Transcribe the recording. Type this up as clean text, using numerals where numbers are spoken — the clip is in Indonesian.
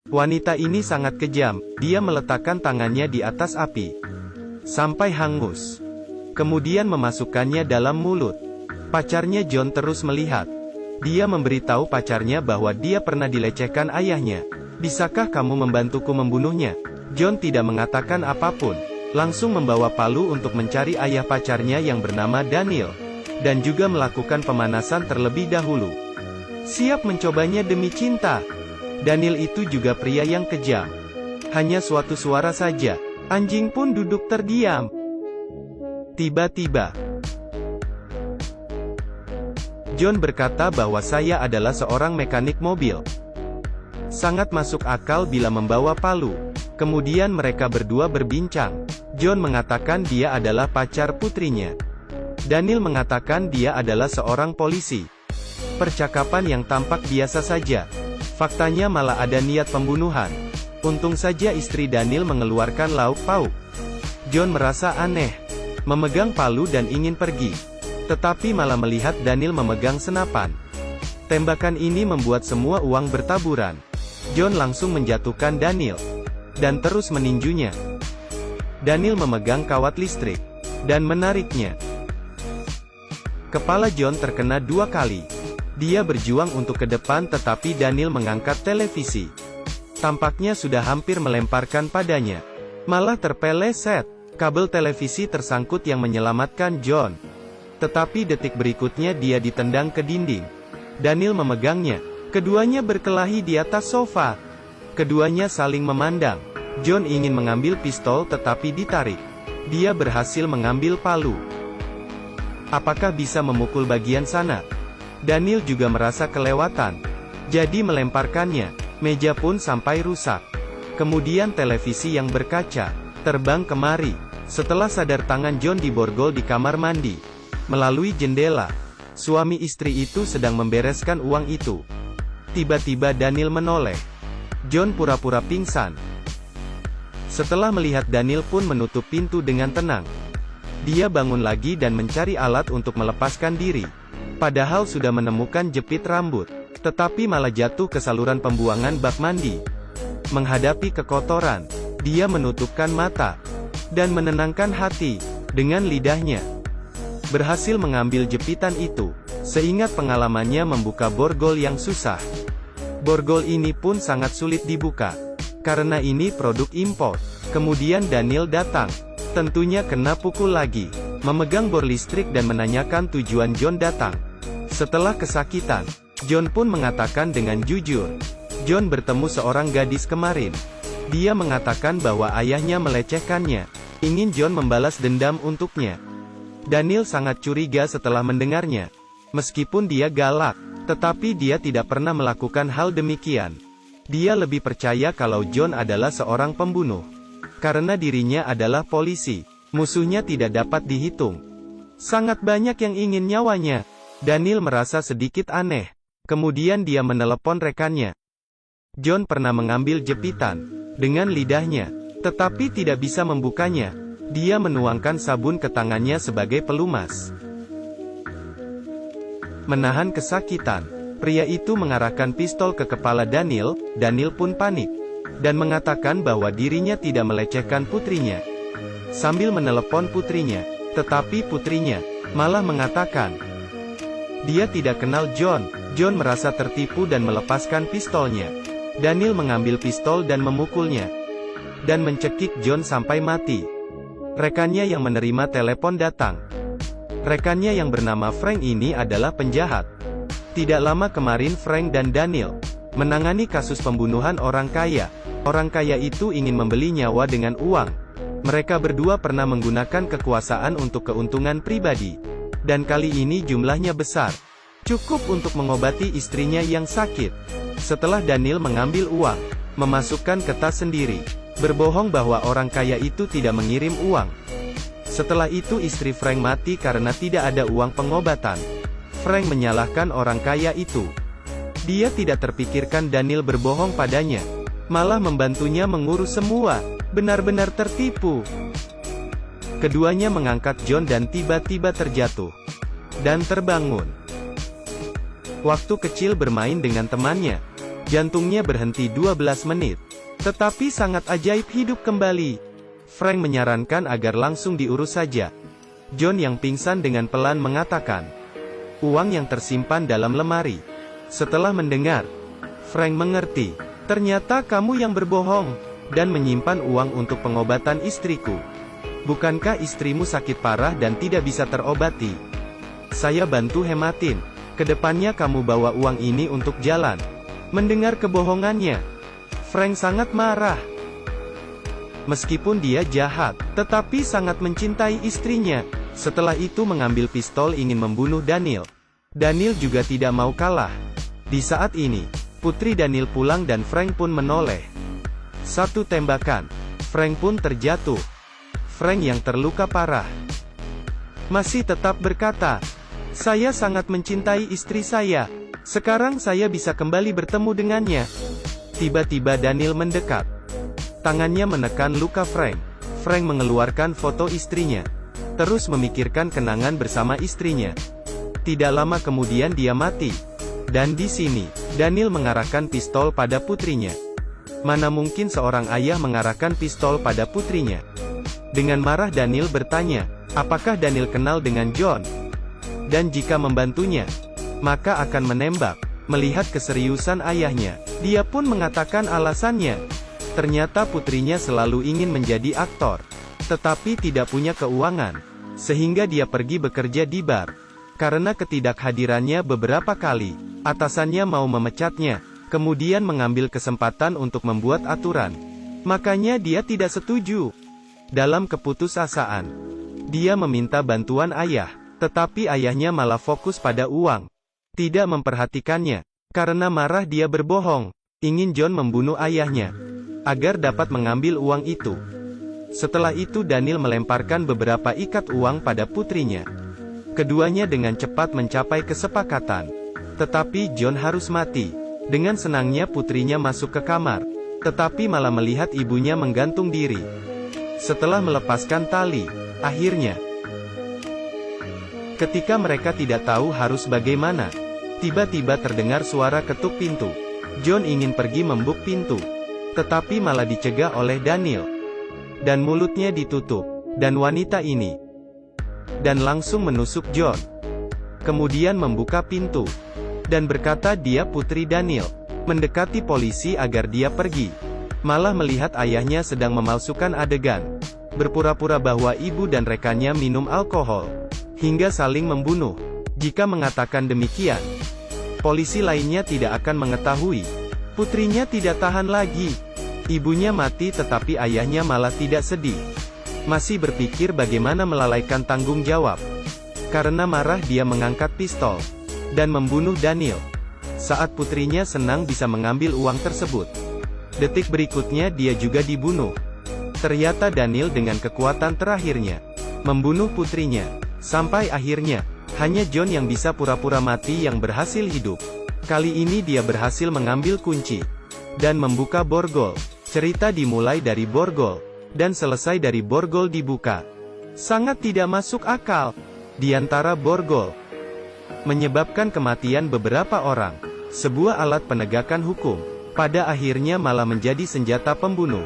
Wanita ini sangat kejam, dia meletakkan tangannya di atas api. Sampai hangus. Kemudian memasukkannya dalam mulut. Pacarnya John terus melihat. Dia memberitahu pacarnya bahwa dia pernah dilecehkan ayahnya. Bisakah kamu membantuku membunuhnya? John tidak mengatakan apapun. Langsung membawa palu untuk mencari ayah pacarnya yang bernama Daniel. Dan juga melakukan pemanasan terlebih dahulu. Siap mencobanya demi cinta. Daniel itu juga pria yang kejam. Hanya suatu suara saja. Anjing pun duduk terdiam. Tiba-tiba, John berkata bahwa saya adalah seorang mekanik mobil. Sangat masuk akal bila membawa palu. Kemudian mereka berdua berbincang. John mengatakan dia adalah pacar putrinya. Daniel mengatakan dia adalah seorang polisi. Percakapan yang tampak biasa saja. Faktanya malah ada niat pembunuhan. Untung saja istri Daniel mengeluarkan lauk pauk. John merasa aneh. Memegang palu dan ingin pergi. Tetapi malah melihat Daniel memegang senapan. Tembakan ini membuat semua uang bertaburan. John langsung menjatuhkan Daniel. Dan terus meninjunya. Daniel memegang kawat listrik. Dan menariknya. Kepala John terkena 2 kali. Dia berjuang untuk ke depan tetapi Daniel mengangkat televisi. Tampaknya sudah hampir melemparkan padanya. Malah terpeleset. Kabel televisi tersangkut yang menyelamatkan John. Tetapi detik berikutnya dia ditendang ke dinding. Daniel memegangnya. Keduanya berkelahi di atas sofa. Keduanya saling memandang. John ingin mengambil pistol tetapi ditarik. Dia berhasil mengambil palu. Apakah bisa memukul bagian sana? Daniel juga merasa kelewatan. Jadi melemparkannya. Meja pun sampai rusak. Kemudian televisi yang berkaca terbang kemari. Setelah sadar tangan John diborgol di kamar mandi. Melalui jendela. Suami istri itu sedang membereskan uang itu. Tiba-tiba Daniel menoleh. John pura-pura pingsan. Setelah melihat Daniel pun menutup pintu dengan tenang. Dia bangun lagi dan mencari alat untuk melepaskan diri. Padahal sudah menemukan jepit rambut. Tetapi malah jatuh ke saluran pembuangan bak mandi. Menghadapi kekotoran, dia menutupkan mata. Dan menenangkan hati. Dengan lidahnya. Berhasil mengambil jepitan itu. Seingat pengalamannya membuka borgol yang susah. Borgol ini pun sangat sulit dibuka. Karena ini produk impor. Kemudian Daniel datang. Tentunya kena pukul lagi. Memegang bor listrik dan menanyakan tujuan John datang. Setelah kesakitan, John pun mengatakan dengan jujur. John bertemu seorang gadis kemarin. Dia mengatakan bahwa ayahnya melecehkannya. Ingin John membalas dendam untuknya. Daniel sangat curiga setelah mendengarnya. Meskipun dia galak, tetapi dia tidak pernah melakukan hal demikian. Dia lebih percaya kalau John adalah seorang pembunuh. Karena dirinya adalah polisi. Musuhnya tidak dapat dihitung. Sangat banyak yang ingin nyawanya. Daniel merasa sedikit aneh. Kemudian dia menelepon rekannya. John pernah mengambil jepitan dengan lidahnya, tetapi tidak bisa membukanya. Dia menuangkan sabun ke tangannya sebagai pelumas. Menahan kesakitan, pria itu mengarahkan pistol ke kepala Daniel. Daniel pun panik dan mengatakan bahwa dirinya tidak melecehkan putrinya. Sambil menelepon putrinya, tetapi putrinya malah mengatakan dia tidak kenal John. John merasa tertipu dan melepaskan pistolnya. Daniel mengambil pistol dan memukulnya. Dan mencekik John sampai mati. Rekannya yang menerima telepon datang. Rekannya yang bernama Frank ini adalah penjahat. Tidak lama kemarin Frank dan Daniel menangani kasus pembunuhan orang kaya. Orang kaya itu ingin membeli nyawa dengan uang. Mereka berdua pernah menggunakan kekuasaan untuk keuntungan pribadi. Dan kali ini jumlahnya besar. Cukup untuk mengobati istrinya yang sakit. Setelah Daniel mengambil uang, memasukkan ke tas sendiri, berbohong bahwa orang kaya itu tidak mengirim uang. Setelah itu istri Frank mati karena tidak ada uang pengobatan. Frank menyalahkan orang kaya itu. Dia tidak terpikirkan Daniel berbohong padanya. Malah membantunya mengurus semua. Benar-benar tertipu. Keduanya mengangkat John dan tiba-tiba terjatuh. Dan terbangun. Waktu kecil bermain dengan temannya. Jantungnya berhenti 12 menit. Tetapi sangat ajaib hidup kembali. Frank menyarankan agar langsung diurus saja. John yang pingsan dengan pelan mengatakan, "Uang yang tersimpan dalam lemari." Setelah mendengar, Frank mengerti. "Ternyata kamu yang berbohong, dan menyimpan uang untuk pengobatan istriku. Bukankah istrimu sakit parah dan tidak bisa terobati? Saya bantu hematin. Kedepannya kamu bawa uang ini untuk jalan." Mendengar kebohongannya, Frank sangat marah. Meskipun dia jahat, tetapi sangat mencintai istrinya. Setelah itu mengambil pistol ingin membunuh Daniel. Daniel juga tidak mau kalah. Di saat ini, putri Daniel pulang dan Frank pun menoleh. Satu tembakan, Frank pun terjatuh. Frank yang terluka parah masih tetap berkata, "Saya sangat mencintai istri saya. Sekarang saya bisa kembali bertemu dengannya." Tiba-tiba Daniel mendekat. Tangannya menekan luka Frank. Frank mengeluarkan foto istrinya. Terus memikirkan kenangan bersama istrinya. Tidak lama kemudian dia mati. Dan di sini, Daniel mengarahkan pistol pada putrinya. Mana mungkin seorang ayah mengarahkan pistol pada putrinya? Dengan marah Daniel bertanya, apakah Daniel kenal dengan John? Dan jika membantunya, maka akan menembak. Melihat keseriusan ayahnya, dia pun mengatakan alasannya. Ternyata putrinya selalu ingin menjadi aktor, tetapi tidak punya keuangan, sehingga dia pergi bekerja di bar. Karena ketidakhadirannya beberapa kali, atasannya mau memecatnya, kemudian mengambil kesempatan untuk membuat aturan. Makanya dia tidak setuju. Dalam keputusasaan, dia meminta bantuan ayah, tetapi ayahnya malah fokus pada uang. Tidak memperhatikannya. Karena marah dia berbohong. Ingin John membunuh ayahnya, agar dapat mengambil uang itu. Setelah itu Daniel melemparkan beberapa ikat uang pada putrinya. Keduanya dengan cepat mencapai kesepakatan. Tetapi John harus mati. Dengan senangnya putrinya masuk ke kamar. Tetapi malah melihat ibunya menggantung diri. Setelah melepaskan tali, akhirnya, ketika mereka tidak tahu harus bagaimana, tiba-tiba terdengar suara ketuk pintu. John ingin pergi membuk pintu, tetapi malah dicegah oleh Daniel. Dan mulutnya ditutup. Dan wanita ini, dan langsung menusuk John. Kemudian membuka pintu, dan berkata dia putri Daniel. Mendekati polisi agar dia pergi. Malah melihat ayahnya sedang memalsukan adegan. Berpura-pura bahwa ibu dan rekannya minum alkohol, hingga saling membunuh. Jika mengatakan demikian, polisi lainnya tidak akan mengetahui. Putrinya tidak tahan lagi. Ibunya mati tetapi ayahnya malah tidak sedih. Masih berpikir bagaimana melalaikan tanggung jawab. Karena marah dia mengangkat pistol, dan membunuh Daniel. Saat putrinya senang bisa mengambil uang tersebut. Detik berikutnya dia juga dibunuh. Ternyata Daniel dengan kekuatan terakhirnya, membunuh putrinya. Sampai akhirnya, hanya John yang bisa pura-pura mati yang berhasil hidup. Kali ini dia berhasil mengambil kunci, dan membuka borgol. Cerita dimulai dari borgol, dan selesai dari borgol dibuka. Sangat tidak masuk akal. Di antara borgol, menyebabkan kematian beberapa orang. Sebuah alat penegakan hukum, pada akhirnya malah menjadi senjata pembunuh.